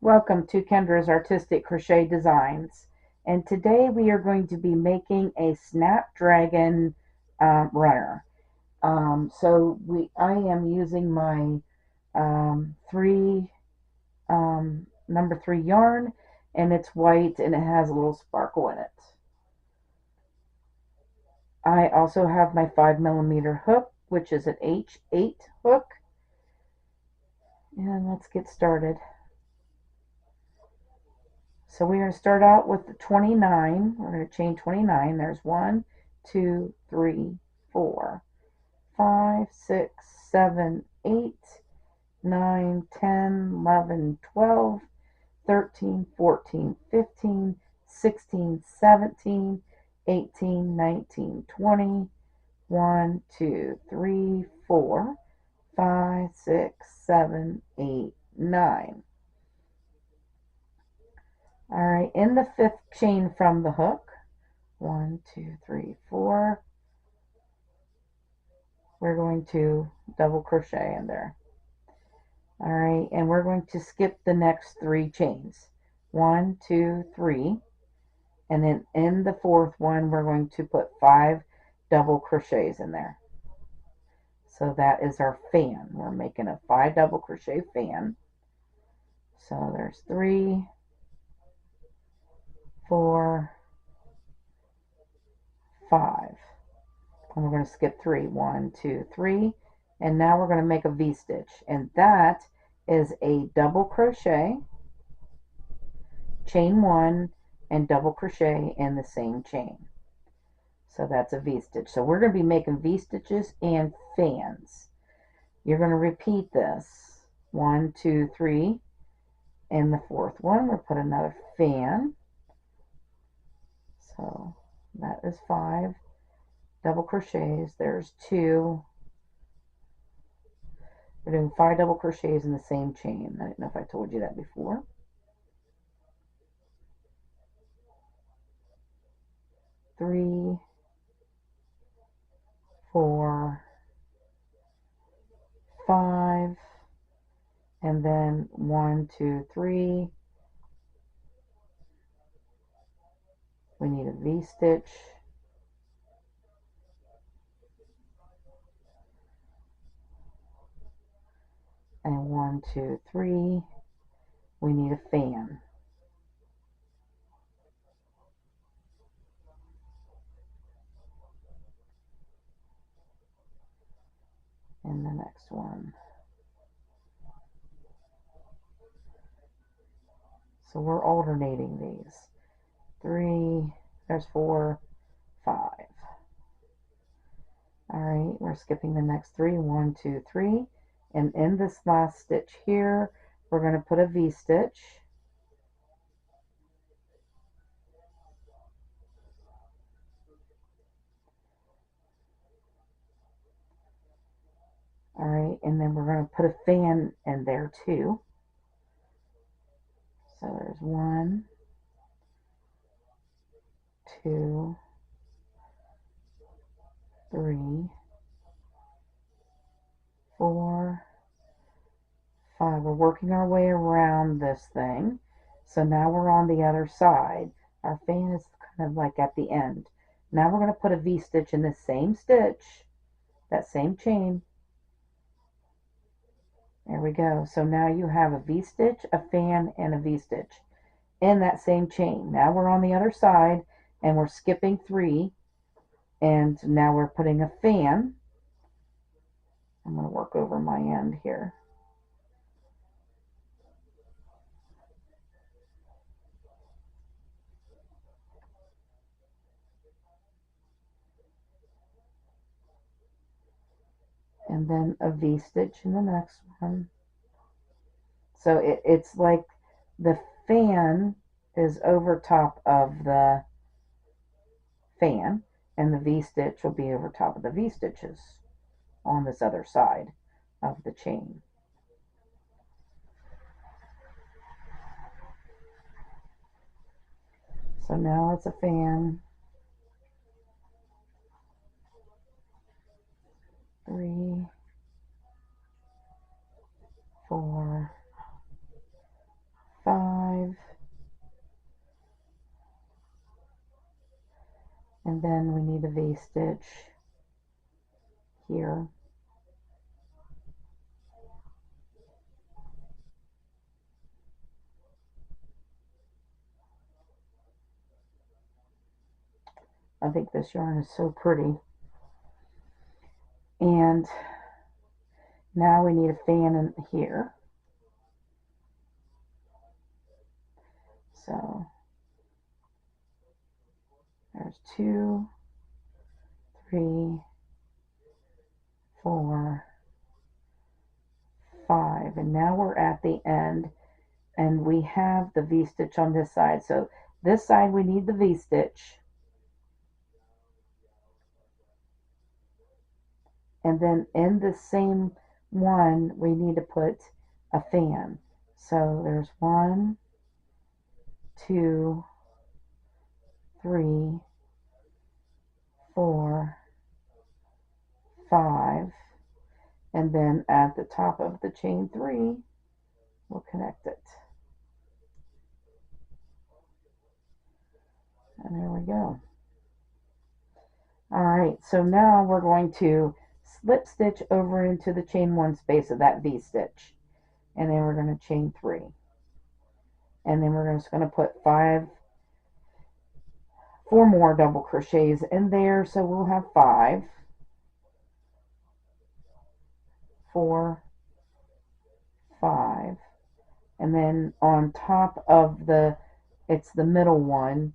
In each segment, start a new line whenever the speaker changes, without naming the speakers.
Welcome to Kendra's Artistic Crochet Designs, and today we are going to be making a Snapdragon runner. I am using my number 3 yarn, and it's white and it has a little sparkle in it. I also have my 5mm hook, which is an H8 hook, and let's get started. So we're going to start out with the 29. We're going to chain 29. There's 1, 2, 3, 4, 5, 6, 7, 8, 9, 10, 11, 12, 13, 14, 15, 16, 17, 18, 19, 20, 1, 2, 3, 4, 5, 6, 7, 8, 9. Alright, in the 5th chain from the hook, 1, 2, 3, 4, we're going to double crochet in there. Alright, and we're going to skip the next 3 chains. 1, 2, 3, and then in the 4th one, we're going to put 5 double crochets in there. So that is our fan. We're making a 5 double crochet fan. So there's 3, 4, 5, and we're going to skip 3. 1, 2, 3, and now we're going to make a V-stitch, and that is a double crochet, chain 1, and double crochet in the same chain. So that's a V-stitch. So we're going to be making V-stitches and fans. You're going to repeat this. 1, 2, 3. In the 4th one, we'll put another fan. So that is 5 double crochets. There's 2. We're doing 5 double crochets in the same chain. I don't know if I told you that before. 3, 4, 5, and then 1, 2, 3. We need a V-stitch. And 1, 2, 3. We need a fan. And the next one. So we're alternating these. 3, there's 4, 5. Alright, we're skipping the next 3. 1, 2, 3. And in this last stitch here, we're going to put a V-stitch. Alright, and then we're going to put a fan in there too. So there's 1, 2, 3, 4, 5. We're working our way around this thing. So now we're on the other side. Our fan is kind of like at the end. Now we're going to put a V-stitch in the same stitch, that same chain. There we go. So now you have a V-stitch, a fan, and a V-stitch in that same chain. Now we're on the other side, and we're skipping 3, and now we're putting a fan. I'm going to work over my end here. And then a V-stitch in the next one. So it's like the fan is over top of the fan, and the V-stitch will be over top of the V-stitches on this other side of the chain. So now it's a fan. 3, 4, 5, And then we need a V-stitch here. I think this yarn is so pretty. And now we need a fan in here. So there's 2, 3, 4, 5, and now we're at the end, and we have the V-stitch on this side. So this side we need the V-stitch, and then in the same one we need to put a fan. So there's 1, 2, 3, 4, 5, and then at the top of the chain 3 we'll connect it. And there we go. Alright, so now we're going to slip stitch over into the chain 1 space of that V-stitch, and then we're going to chain 3, and then we're just going to put 4 more double crochets in there, so we'll have 5, 4, 5, and then on top of it's the middle one,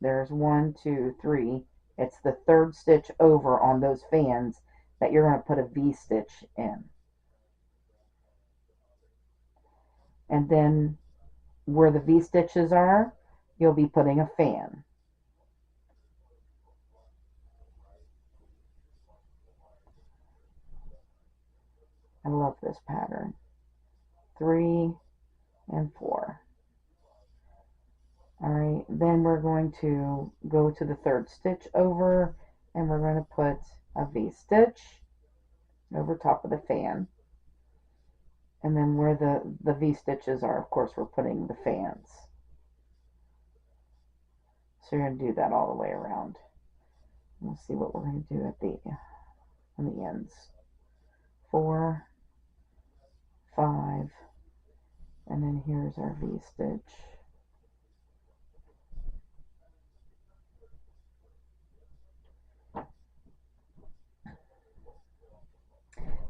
there's 1, 2, 3, it's the 3rd stitch over on those fans that you're going to put a V-stitch in. And then where the V-stitches are, you'll be putting a fan. I love this pattern. 3 and 4. Alright, then we're going to go to the 3rd stitch over, and we're going to put a V-stitch over top of the fan. And then where the V-stitches are, of course, we're putting the fans. So you're going to do that all the way around. We'll see what we're going to do on the ends. 4, 5, and then here's our V-stitch.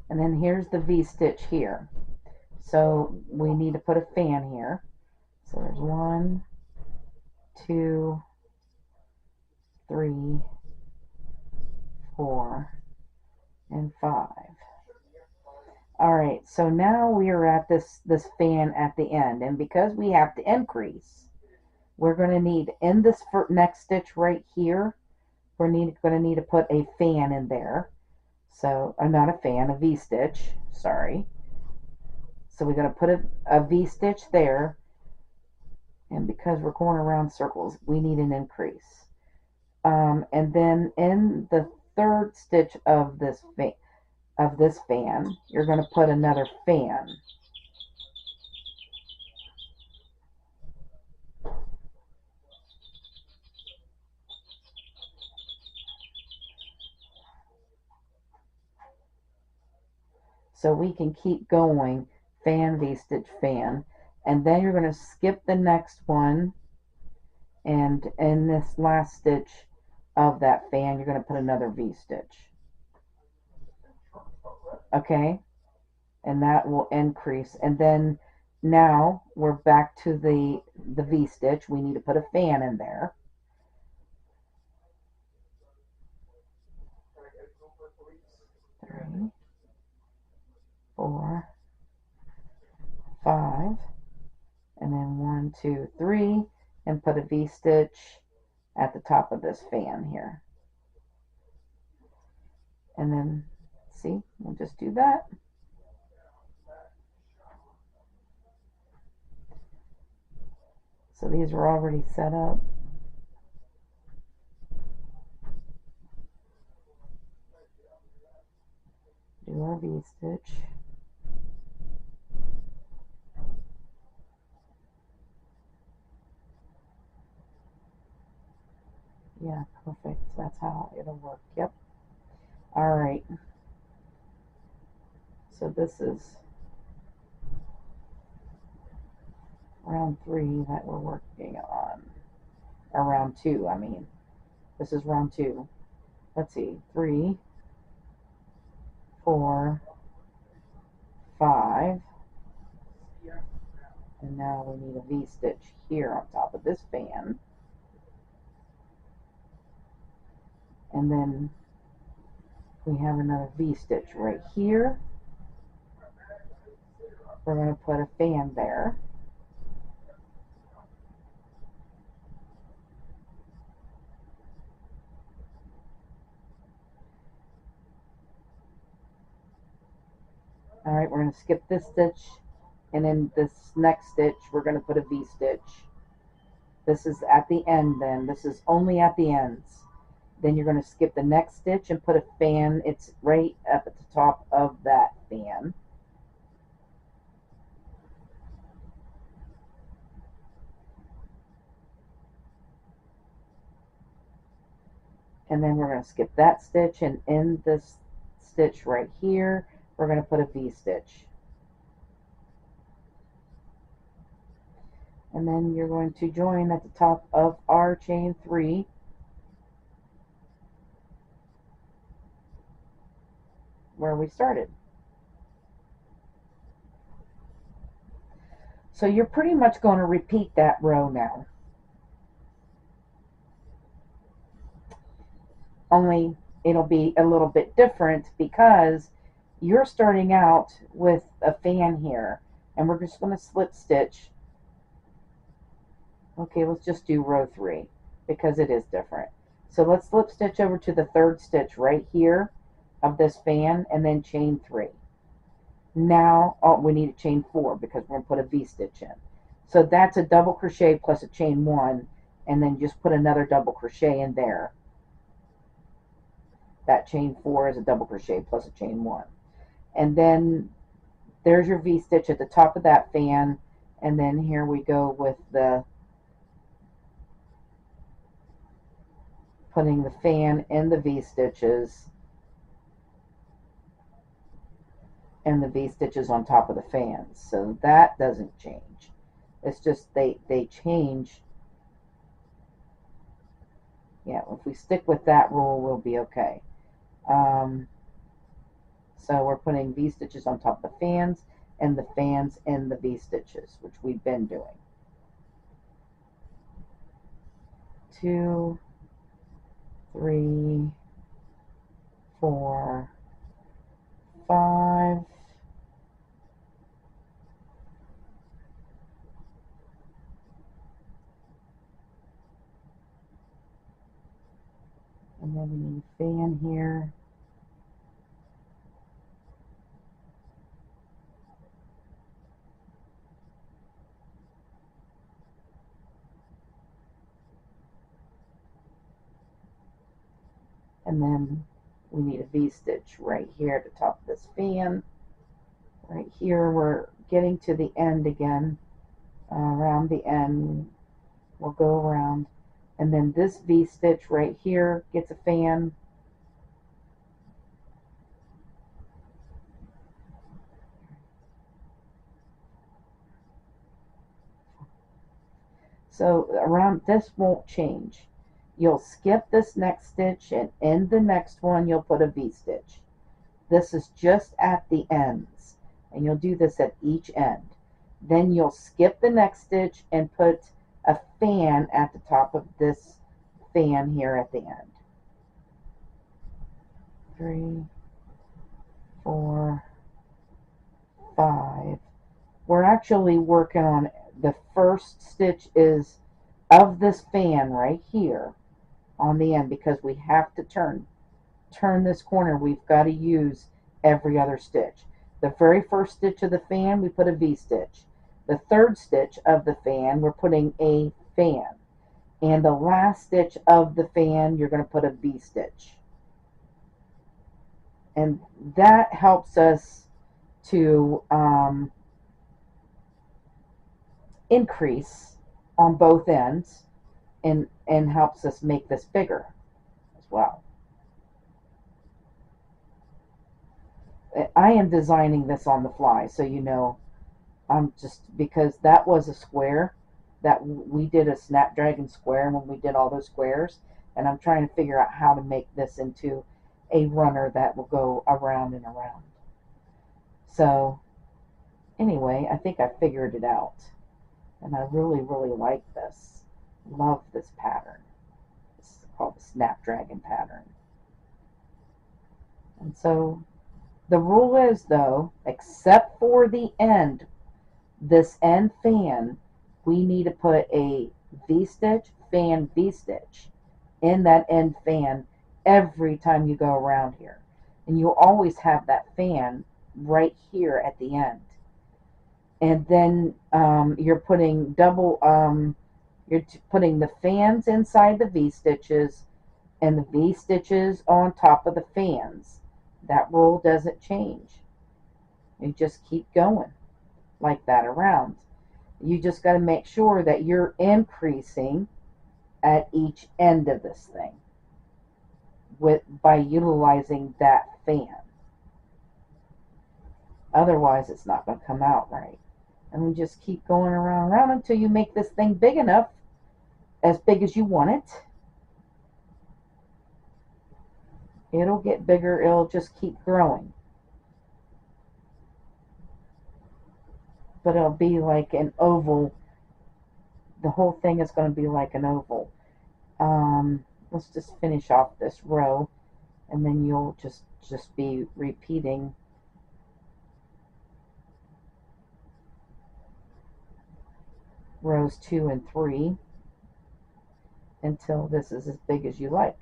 And then here's the V-stitch here. So we need to put a fan here. So there's 1, 2, 3, 4, and 5. Alright, so now we are at this fan at the end, and because we have to increase, we're going to need, in this next stitch right here, we're going to need to put a fan in there. So, not a fan, a V-stitch, sorry. So we're going to put a V-stitch there, and because we're going around circles, we need an increase. And then in the 3rd stitch of this fan, you're going to put another fan. So we can keep going, fan, V-stitch, fan, and then you're going to skip the next one, and in this last stitch of that fan, you're going to put another V-stitch. Okay, and that will increase, and then now we're back to the V-stitch. We need to put a fan in there. Three, 4, 5, and then 1, 2, 3, and put a V-stitch at the top of this fan here. And then, see, we'll just do that. So these are already set up. Do our V-stitch. Yeah, Perfect. That's how it'll work. Yep. All right. So this is round 3 that we're working on. Or round 2, I mean. This is round 2. Let's see. 3, 4, 5. And now we need a V-stitch here on top of this fan. And then we have another V-stitch right here. We're going to put a fan there. Alright, we're going to skip this stitch, and in this next stitch we're going to put a V-stitch. This is at the end then. This is only at the ends. Then you're going to skip the next stitch and put a fan. It's right up at the top of that fan. And then we're going to skip that stitch, and in this stitch right here we're going to put a V-stitch. And then you're going to join at the top of our chain 3 where we started. So you're pretty much going to repeat that row now. Only it'll be a little bit different because you're starting out with a fan here, and we're just going to slip stitch. Okay, let's just do row 3 because it is different. So let's slip stitch over to the 3rd stitch right here of this fan, and then chain 3. Now, oh, we need a chain 4 because we're going to put a V-stitch in. So that's a double crochet plus a chain 1, and then just put another double crochet in there. That chain 4 is a double crochet plus a chain 1. And then there's your V-stitch at the top of that fan, and then here we go with the putting the fan in the V-stitches and the V-stitches on top of the fans. So that doesn't change. It's just they change. Yeah, if we stick with that rule, we'll be okay. So we're putting V-stitches on top of the fans, and the fans in the V-stitches, which we've been doing. 2, 3, 4, 5. And then we need a fan here. And then we need a V-stitch right here at the top of this fan. Right here we're getting to the end again. Around the end we'll go around, and then this V-stitch right here gets a fan. So around this won't change. You'll skip this next stitch, and in the next one you'll put a V-stitch. This is just at the ends, and you'll do this at each end. Then you'll skip the next stitch and put a fan at the top of this fan here at the end. 3, 4, 5. We're actually working on the first stitch is of this fan right here on the end, because we have to turn this corner. We've got to use every other stitch. The very first stitch of the fan we put a V-stitch. The 3rd stitch of the fan we're putting a fan, and the last stitch of the fan you're going to put a V-stitch, and that helps us to increase on both ends, and helps us make this bigger. well. I am designing this on the fly, so you know, I'm just, because that was a square that we did, a Snapdragon square when we did all those squares, and I'm trying to figure out how to make this into a runner that will go around and around. So anyway, I think I figured it out, and I really, really like this. Love this pattern. It's called the Snapdragon pattern. And so the rule is, though, except for the end, this end fan, we need to put a V-stitch, fan, V-stitch in that end fan every time you go around here. And you'll always have that fan right here at the end. And then you're putting putting the fans inside the V-stitches and the V-stitches on top of the fans. That rule doesn't change. You just keep going like that around. You just got to make sure that you're increasing at each end of this thing by utilizing that fan. Otherwise, it's not going to come out right. And we just keep going around and around until you make this thing big enough, as big as you want it. It'll get bigger. It'll just keep growing. But it'll be like an oval. The whole thing is going to be like an oval. Let's just finish off this row, and then you'll just be repeating rows 2 and 3 until this is as big as you like.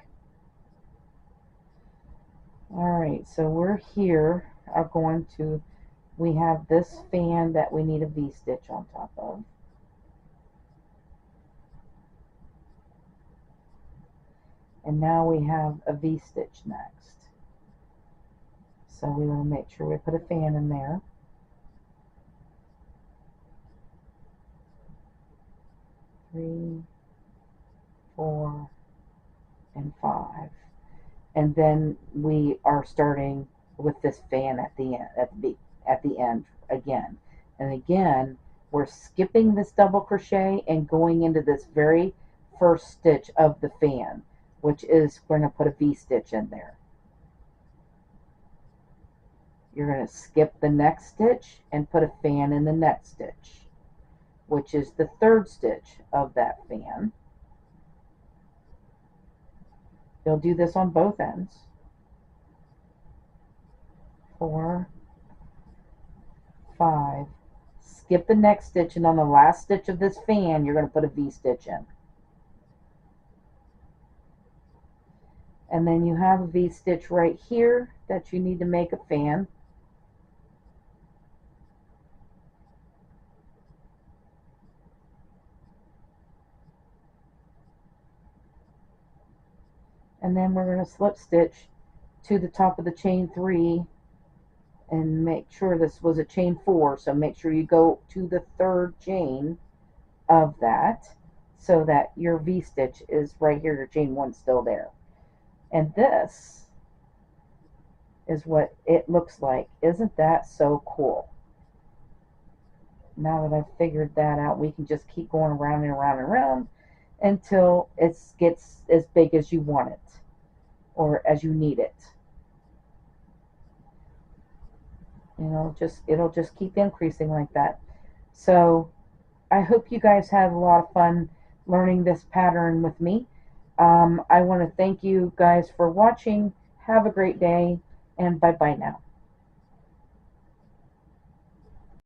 Alright, so we're here, we have this fan that we need a V-stitch on top of. And now we have a V-stitch next. So we want to make sure we put a fan in there. Three, 4, and 5. And then we are starting with this fan at the end again. And again, we're skipping this double crochet and going into this very first stitch of the fan, which is, we're going to put a V-stitch in there. You're going to skip the next stitch and put a fan in the next stitch, which is the third stitch of that fan. You'll do this on both ends. 4, 5. Skip the next stitch, and on the last stitch of this fan, you're going to put a V-stitch in. And then you have a V-stitch right here that you need to make a fan. And then we're going to slip stitch to the top of the chain 3 and make sure this was a chain 4, so make sure you go to the third chain of that so that your V-stitch is right here, your chain 1's still there. And this is what it looks like. Isn't that so cool? Now that I've figured that out, we can just keep going around and around and around until it gets as big as you want it, or as you need it. It'll just keep increasing like that. So I hope you guys had a lot of fun learning this pattern with me. I want to thank you guys for watching. Have a great day, and bye bye now.